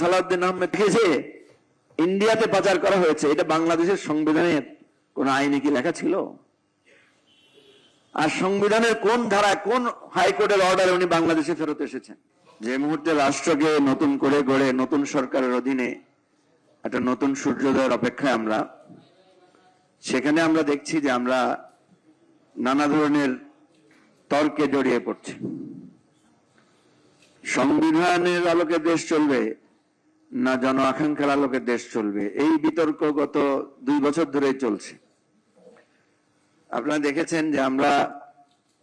সালাউদ্দিন আহমেদকে যে ইন্ডিয়াতে পাচার করা হয়েছে, এটা বাংলাদেশের সংবিধানের কোন আইনে কি লেখা ছিল? আর সংবিধানের কোন ধারায়, কোন হাইকোর্টের অর্ডারে উনি বাংলাদেশে ফেরত এসেছেন? যে মুহূর্তে রাষ্ট্রকে নতুন করে গড়ে নতুন সরকারের অধীনে একটা নতুন সূর্যোদয়ের অপেক্ষায় আমরা, সেখানে আমরা দেখছি যে আমরা নানা ধরনের তর্কে জড়িয়ে পড়ছি। সংবিধানের আলোকে দেশ চলবে না জন আকাঙ্ক্ষার আলোকে দেশ চলবে, এই বিতর্ক গত 2 বছর ধরেই চলছে। আপনারা দেখেছেন যে আমরা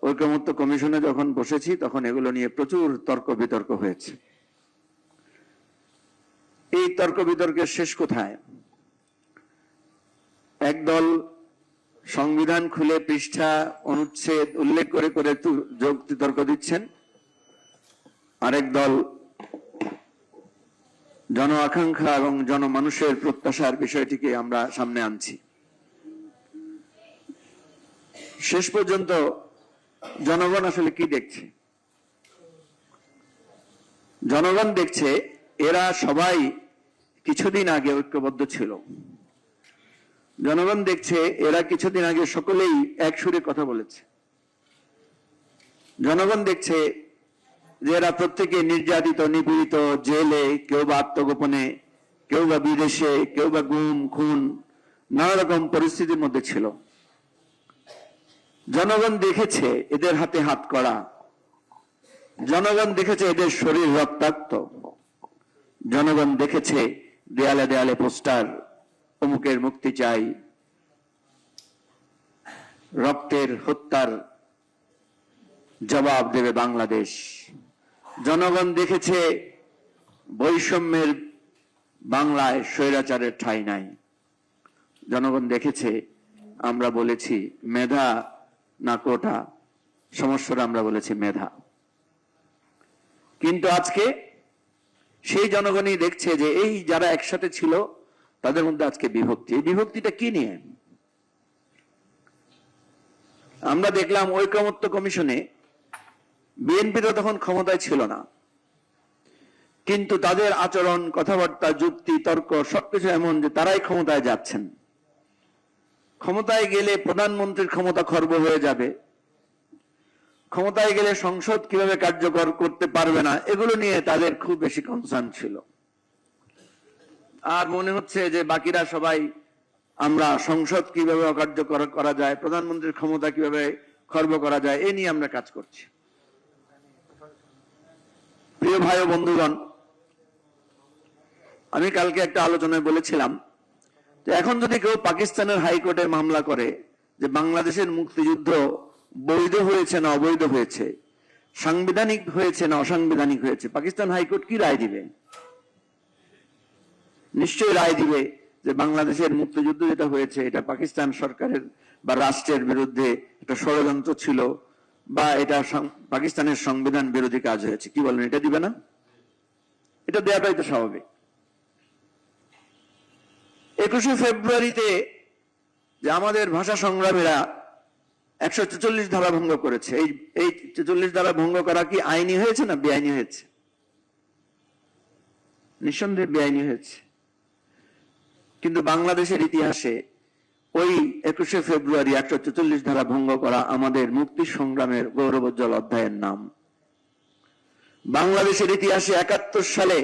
ঐকমত্য কমিশনে যখন বসেছি তখন এগুলো নিয়ে প্রচুর তর্ক বিতর্ক হয়েছে। এই তর্ক বিতর্কের শেষ কোথায়? একদল সংবিধান খুলে পৃষ্ঠা অনুচ্ছেদ উল্লেখ করে করে যুক্তি তর্ক দিচ্ছেন, আরেক দল জন আকাঙ্ক্ষা এবং জনমানুষের প্রত্যাশার বিষয়টিকে আমরা সামনে আনছি। শেষ পর্যন্ত জনগণ আসলে কি দেখছে? জনগণ দেখছে এরা সবাই কিছুদিন আগে ঐক্যবদ্ধ ছিল। জনগণ দেখছে এরা কিছুদিন আগে সকলেই এক সুরে কথা বলেছে। জনগণ দেখছে যে এরা প্রত্যেকে নির্যাতিত, নিপীড়িত, জেলে, কেউ বা আত্মগোপনে, কেউ বা বিদেশে, কেউ বা গুম খুন, নানা রকম পরিস্থিতির মধ্যে ছিল। জনগণ দেখেছে এদের হাতে হাত করা, জনগণ দেখেছে এদের শরীর রক্তাক্ত, জনগণ দেখেছে দেয়ালে দেয়ালে পোস্টার, অমুকের মুক্তি চাই, রক্তের হত্যার জবাব দেবে বাংলাদেশ। জনগণ দেখেছে বৈষম্যের বাংলায় স্বৈরাচারের ঠাঁই নাই। জনগণ দেখেছে আমরা বলেছি মেধা না কোটা, সমস্যাটা আমরা বলেছি মেধা। কিন্তু আজকে সেই জনগণই দেখছে যে এই যারা একসাথে ছিল তাদের মধ্যে আজকে বিভক্তি। এই বিভক্তিটা কি নিয়ে? আমরা দেখলাম ঐকমত্য কমিশনে বিএনপি তো তখন ক্ষমতায় ছিল না, কিন্তু তাদের আচরণ, কথাবার্তা, যুক্তি, তর্ক সবকিছু এমন যে তারাই ক্ষমতায় যাচ্ছেন। ক্ষমতায় গেলে প্রধানমন্ত্রীর ক্ষমতা খর্ব হয়ে যাবে, ক্ষমতায় গেলে সংসদ কিভাবে কার্যকর করতে পারবে না, এগুলো নিয়ে তাদের খুব বেশি কনসার্ন ছিল। আর মনে হচ্ছে যে বাকিরা সবাই আমরা সংসদ কিভাবে অকার্যকর করা যায়, প্রধানমন্ত্রীর ক্ষমতা কিভাবে খর্ব করা যায়, এ নিয়ে আমরা কাজ করছি। প্রিয় ভাই ও বন্ধুগণ, আমি কালকে একটা আলোচনায় বলেছিলাম যে এখন যদি কেউ পাকিস্তানের হাইকোর্টে মামলা করে যে বাংলাদেশের মুক্তিযুদ্ধ বৈধ হয়েছে না অবৈধ হয়েছে, সাংবিধানিক হয়েছে না অসাংবিধানিক হয়েছে, পাকিস্তান হাইকোর্ট কি রায় দিবে? নিশ্চয়ই রায় দিবে যে বাংলাদেশের মুক্তিযুদ্ধ যেটা হয়েছে এটা পাকিস্তান সরকারের বা রাষ্ট্রের বিরুদ্ধে একটা ষড়যন্ত্র ছিল, বা এটা পাকিস্তানের সংবিধান বিরোধী কাজ হয়েছে। কি বলেন, এটা দিবে না? এটা দেওয়াটাই তো স্বাভাবিক। 21শে ফেব্রুয়ারিতে যে আমাদের ভাষা সংগ্রামীরা 144 ধারা ভঙ্গ করেছে, এই 44 ধারা ভঙ্গ করা কি আইনি হয়েছে না বেআইনি হয়েছে? নিঃসন্দেহে বেআইনি হয়েছে। কিন্তু বাংলাদেশের ইতিহাসে ওই 21শে ফেব্রুয়ারি 144 ধারা ভঙ্গ করা আমাদের মুক্তি সংগ্রামের গৌরবোজ্জ্বল অধ্যায়ের নাম। বাংলাদেশের ইতিহাসে 71 সালে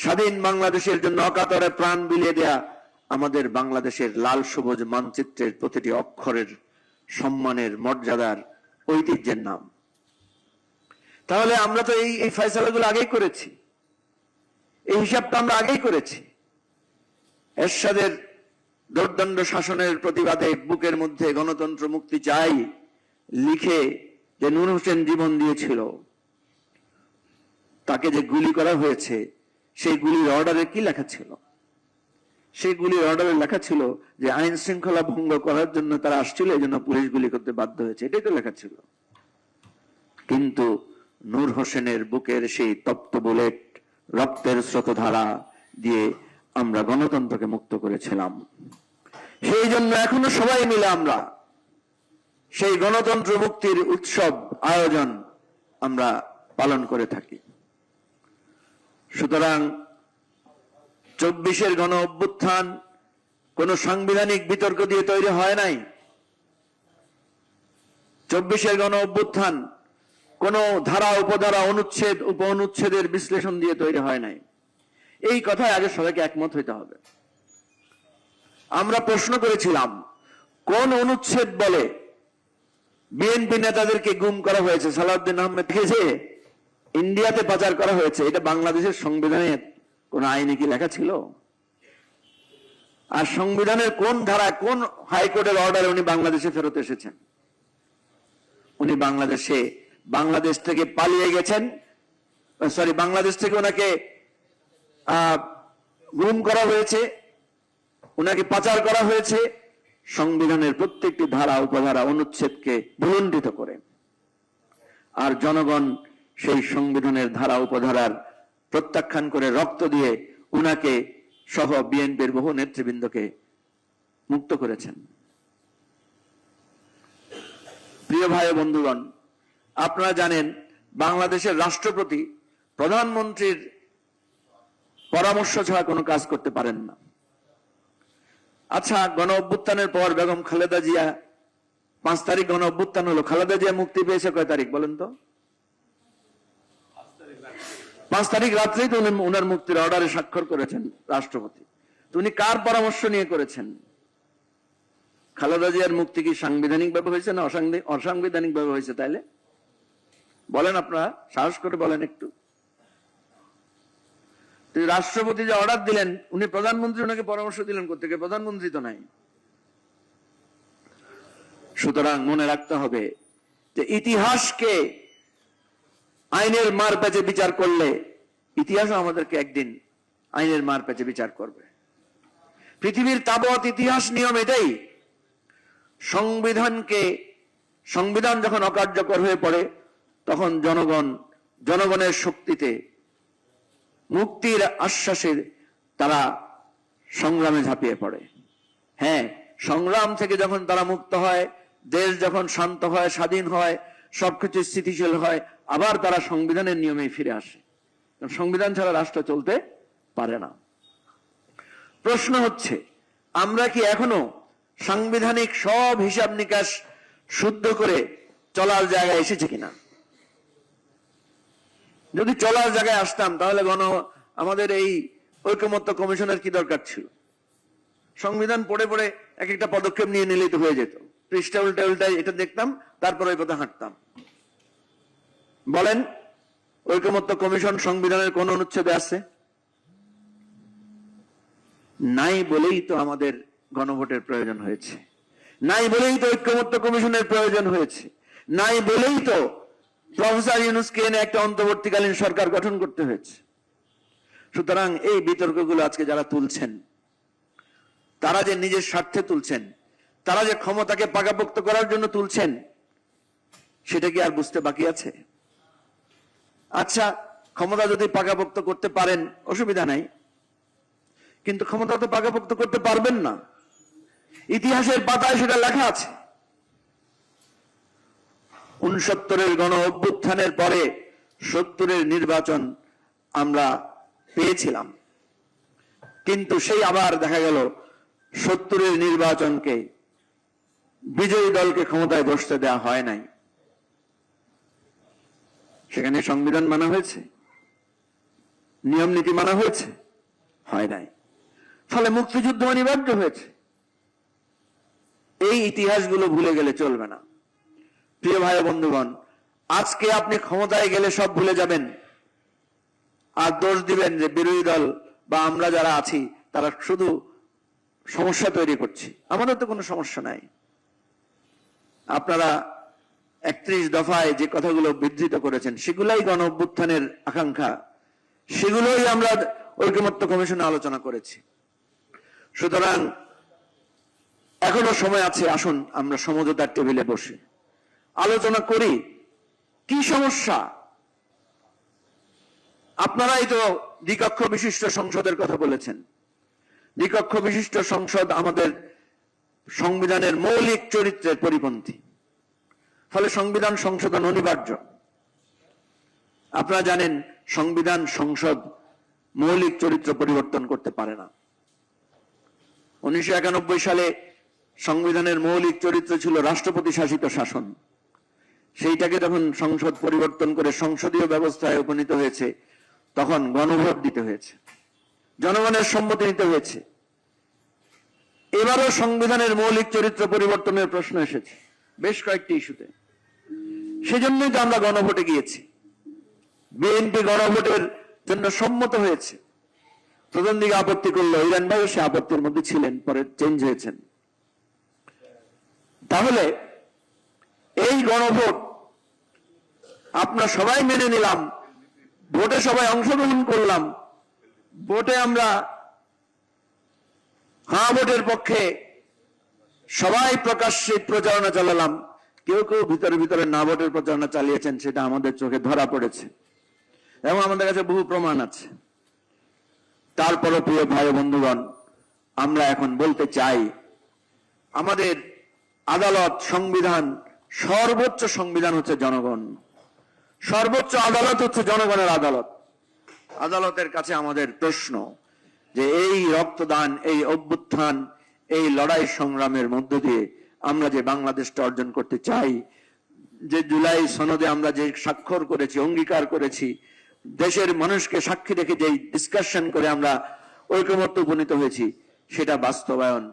স্বাধীন বাংলাদেশের জন্য অকাতরে প্রাণ বিলিয়ে দেয়া আমাদের বাংলাদেশের লাল সবুজ মানচিত্রের প্রতিটি অক্ষরের সম্মানের, মর্যাদার, ঐতিহ্যের নাম। তাহলে আমরা তো এই ফয়সালাগুলো আগেই করেছি, এই হিসাবটা আমরা আগেই করেছি। এরশাদের দোর্দণ্ড শাসনের প্রতিবাদে বুকের মধ্যে গণতন্ত্র মুক্তি চাই লিখে যে নূর হোসেন জীবন দিয়েছিল, তাকে যে গুলি করা হয়েছে, সেই গুলির অর্ডারে কি লেখা ছিল? সেই গুলির অর্ডারে লেখা ছিল যে আইন শৃঙ্খলা ভঙ্গ করার জন্য তারা আসছিল, এই জন্য পুলিশ গুলি করতে বাধ্য হয়েছে, এটাই তো লেখা ছিল। কিন্তু নূর হোসেনের বুকের সেই তপ্ত বুলেট, রক্তের স্রোতধারা দিয়ে আমরা গণতন্ত্রকে মুক্ত করেছিলাম। সেই জন্য এখনো সবাই মিলে আমরা সেই গণতন্ত্র মুক্তির উৎসব আয়োজন আমরা পালন করে থাকি। সুতরাং 24-এর গণ অভ্যুত্থান কোন সাংবিধানিক বিতর্ক দিয়ে তৈরি হয় নাই। 24-এর গণ অভ্যুত্থান কোন ধারা উপধারা অনুচ্ছেদ উপ অনুচ্ছেদের বিশ্লেষণ দিয়ে তৈরি হয় নাই। এই কথায় আগে সবাইকে একমত হইতে হবে। আমরা প্রশ্ন করেছিলাম কোন অনুচ্ছেদ বলে বিএনপি নেতাদেরকে গুম করা হয়েছে, সালাউদ্দিন আহমেদ খেয়েছে ইন্ডিয়াতে পাচার করা হয়েছে, এটা বাংলাদেশের সংবিধানের কোন আইনে কি লেখা ছিল? আর সংবিধানের কোন ধারা কোন হাইকোর্টের অর্ডারে উনি বাংলাদেশে ফেরত এসেছেন? উনি বাংলাদেশ থেকে পালিয়ে গেছেন, সরি বাংলাদেশ থেকে ওনাকে গুম করা হয়েছে, ওনাকে পাচার করা হয়েছে সংবিধানের প্রত্যেকটি ধারা উপধারা অনুচ্ছেদকে ভুলণ্ডিত করে। আর জনগণ সেই সংবিধানের ধারা উপধারার প্রত্যাখ্যান করে রক্ত দিয়ে উনাকে সহ বিএনপির বহু নেতৃবৃন্দকে মুক্ত করেছেন। প্রিয় ভাই ও বন্ধুগণ, আপনারা জানেন বাংলাদেশের রাষ্ট্রপতি প্রধানমন্ত্রীর পরামর্শ ছাড়া কোনো কাজ করতে পারেন না। আচ্ছা, গণ অভ্যুত্থানের পর বেগম খালেদা জিয়া 5 তারিখ গণ অভ্যুত্থান হলো, খালেদা জিয়া মুক্তি পেয়েছে কয় তারিখ বলেন তো? 5 তারিখ রাত্রেই তো উনার মুক্তির অর্ডারে স্বাক্ষর করেছেন রাষ্ট্রপতি। তো উনি কার পরামর্শ নিয়ে করেছেন? খালেদা জিয়ার মুক্তি কি সাংবিধানিক ভাবে হয়েছে না অসাংবিধানিক ভাবে হয়েছে? তাইলে বলেন, আপনারা সাহস করে বলেন একটু। রাষ্ট্রপতি যে অর্ডার দিলেন, উনি প্রধানমন্ত্রী ওনাকে পরামর্শ দিলেন কোত্থেকে? প্রধানমন্ত্রী তো নাই। সুতরাং মনে রাখতে হবে যে ইতিহাসকে আইনের মার প্যাচে বিচার করলে ইতিহাসও আমাদেরকে একদিন আইনের মার প্যাচে বিচার করবে। পৃথিবীর তাবৎ ইতিহাস নিয়ম এটাই, সংবিধান যখন অকার্যকর হয়ে পড়ে তখন জনগণের শক্তিতে মুক্তির আশ্বাসে তারা সংগ্রামে ঝাঁপিয়ে পড়ে। হ্যাঁ, সংগ্রাম থেকে যখন তারা মুক্ত হয়, দেশ যখন শান্ত হয়, স্বাধীন হয়, সবকিছু স্থিতিশীল হয়, আবার তারা সংবিধানের নিয়মে ফিরে আসে। সংবিধান ছাড়া রাষ্ট্র চলতে পারে না। প্রশ্ন হচ্ছে, আমরা কি এখনো সাংবিধানিক সব হিসাব নিকাশ শুদ্ধ করে চলার জায়গায় এসেছে কিনা? যদি চলার জায়গায় আসতাম তাহলে আমাদের এই ঐকমত্য কমিশনের কি দরকার ছিল? সংবিধান পড়ে পড়ে এক একটা পদক্ষেপ নিয়ে নিলেই তো হয়ে যেত। পৃষ্ঠা উল্টায় এটা দেখতাম, তারপর ওই পথে হাঁটতাম। বলেন, ঐকমত্য কমিশন সংবিধানের কোন অনুচ্ছেদে আছে? নাই বলেই তো আমাদের গণভোটের প্রয়োজন হয়েছে, নাই বলেই তো ঐকমত্য কমিশনের প্রয়োজন হয়েছে, নাই বলেই তো প্রফেসর ইউনূসকে এনে একটা অন্তর্বর্তীকালীন সরকার গঠন করতে হয়েছে। সুতরাং এই বিতর্কগুলো আজকে যারা তুলছেন, তারা যে নিজের স্বার্থে তুলছেন, তারা যে ক্ষমতাকে পাকাপোক্ত করার জন্য তুলছেন, সেটা কি আর বুঝতে বাকি আছে? আচ্ছা, ক্ষমতা যদি পাকাপোক্ত করতে পারেন অসুবিধা নাই, কিন্তু ক্ষমতা তো পাকাপোক্ত করতে পারবেন না। ইতিহাসের পাতায় সেটা লেখা আছে। 69-এর গণ অভ্যুত্থানের পরে 70-এর নির্বাচন আমরা পেয়েছিলাম, কিন্তু সেই আবার দেখা গেল 70-এর নির্বাচনকে বিজয়ী দলকে ক্ষমতায় বসতে দেওয়া হয় নাই। সেখানে সংবিধান মানা হয়েছে, নিয়ম নীতি মানা হয়েছে? হয় নাই। ফলে মুক্তিযুদ্ধ অনিবার্য হয়েছে। এই ইতিহাসগুলো ভুলে গেলে চলবে না। প্রিয় ভাই বন্ধুগণ, আজকে আপনি ক্ষমতায় গেলে সব ভুলে যাবেন আর দোষ দিবেন যে বিরোধী দল বা আমরা যারা আছি তারা শুধু সমস্যা তৈরি করছি। আমাদের তো কোনো সমস্যা নাই। আপনারা 31 দফায় যে কথাগুলো বিধৃত করেছেন সেগুলাই গণ অভ্যুত্থানের আকাঙ্ক্ষা, সেগুলোই আমরা ঐকমত্য কমিশনে আলোচনা করেছি। সুতরাং এখনো সময় আছে, আসুন আমরা সমঝোতার টেবিলে বসে আলোচনা করি কি সমস্যা। আপনারাই তো দ্বিকক্ষ বিশিষ্ট সংসদের কথা বলেছেন। দ্বিকক্ষ বিশিষ্ট সংসদ আমাদের সংবিধানের মৌলিক চরিত্রের পরিপন্থী, ফলে সংবিধান সংশোধন অনিবার্য। আপনারা জানেন সংবিধান সংসদ মৌলিক চরিত্র পরিবর্তন করতে পারে না। 1991 সালে সংবিধানের মৌলিক চরিত্র ছিল রাষ্ট্রপতি শাসিত শাসন। সেইটাকে যখন সংসদ পরিবর্তন করে সংসদীয় ব্যবস্থায় উপনীত হয়েছে, তখন গণভোট দিতে হয়েছে, জনগণের সম্মতি নিতে হয়েছে। এবারও সংবিধানের মৌলিক চরিত্র পরিবর্তনের প্রশ্ন এসেছে বেশ কয়েকটি ইস্যুতে। সেজন্যই তো আমরা গণভোটে গিয়েছি। বিএনপি গণভোটের জন্য সম্মত হয়েছে। প্রথম দিকে আপত্তি করলো, ইরান ভাইও সে আপত্তির মধ্যে ছিলেন, পরে চেঞ্জ হয়েছেন। তাহলে এই গণভোট আমরা সবাই মেনে নিলাম, ভোটে সবাই অংশগ্রহণ করলাম, ভোটে আমরা হ্যাঁ ভোটের পক্ষে সবাই প্রকাশ্যে প্রচারণা চালালাম। কেউ কেউ ভিতরে ভিতরে না ভোটের প্রচারণা চালিয়েছেন, সেটা আমাদের চোখে ধরা পড়েছে এবং আমাদের কাছে বহু প্রমাণ আছে। তারপরও প্রিয় ভাই বন্ধুগণ, আমরা এখন বলতে চাই, আমাদের আদালত, সংবিধান, সর্বোচ্চ সংবিধান হচ্ছে জনগণ, সর্বোচ্চ আদালত হচ্ছে জনগণের আদালত। আদালতের কাছে আমাদের প্রশ্ন যে এই রক্তদান, এই অভ্যুত্থান, এই লড়াই সংগ্রামের মধ্য দিয়ে আমরা যে বাংলাদেশটা অর্জন করতে চাই, যে জুলাই সনদে আমরা যে স্বাক্ষর করেছি, অঙ্গীকার করেছি, দেশের মানুষকে সাক্ষী রেখে যে ডিসকাশন করে আমরা ঐকমত্য উপনীত হয়েছি, সেটা বাস্তবায়ন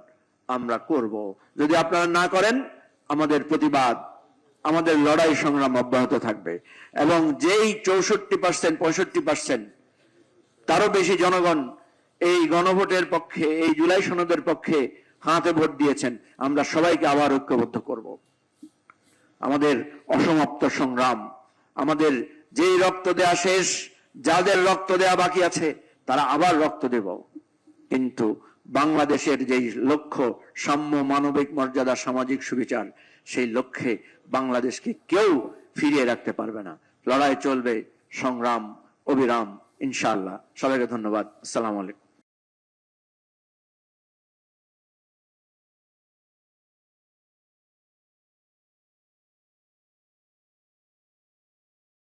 আমরা করব। যদি আপনারা না করেন, আমাদের প্রতিবাদ, আমাদের লড়াই সংগ্রাম অব্যাহত থাকবে। এবং যেই 64%, 65%, তারও বেশি জনগণ এই গণভোটের পক্ষে, এই জুলাই সনদের পক্ষে হাতে ভোট দিয়েছেন, আমরা সবাইকে আবার ঐক্যবদ্ধ করব। আমাদের অসমাপ্ত সংগ্রাম, আমাদের যেই রক্ত দেয়া শেষ, যাদের রক্ত দেয়া বাকি আছে তারা আবার রক্ত দেব। কিন্তু বাংলাদেশের যেই লক্ষ্য, সাম্য, মানবিক মর্যাদা, সামাজিক সুবিচার, সেই লক্ষ্যে বাংলাদেশকে কেউ ফিরিয়ে রাখতে পারবে না। লড়াই চলবে, সংগ্রাম অবিরাম, ইনশাআল্লাহ। সবাইকে ধন্যবাদ। আসসালামু আলাইকুম।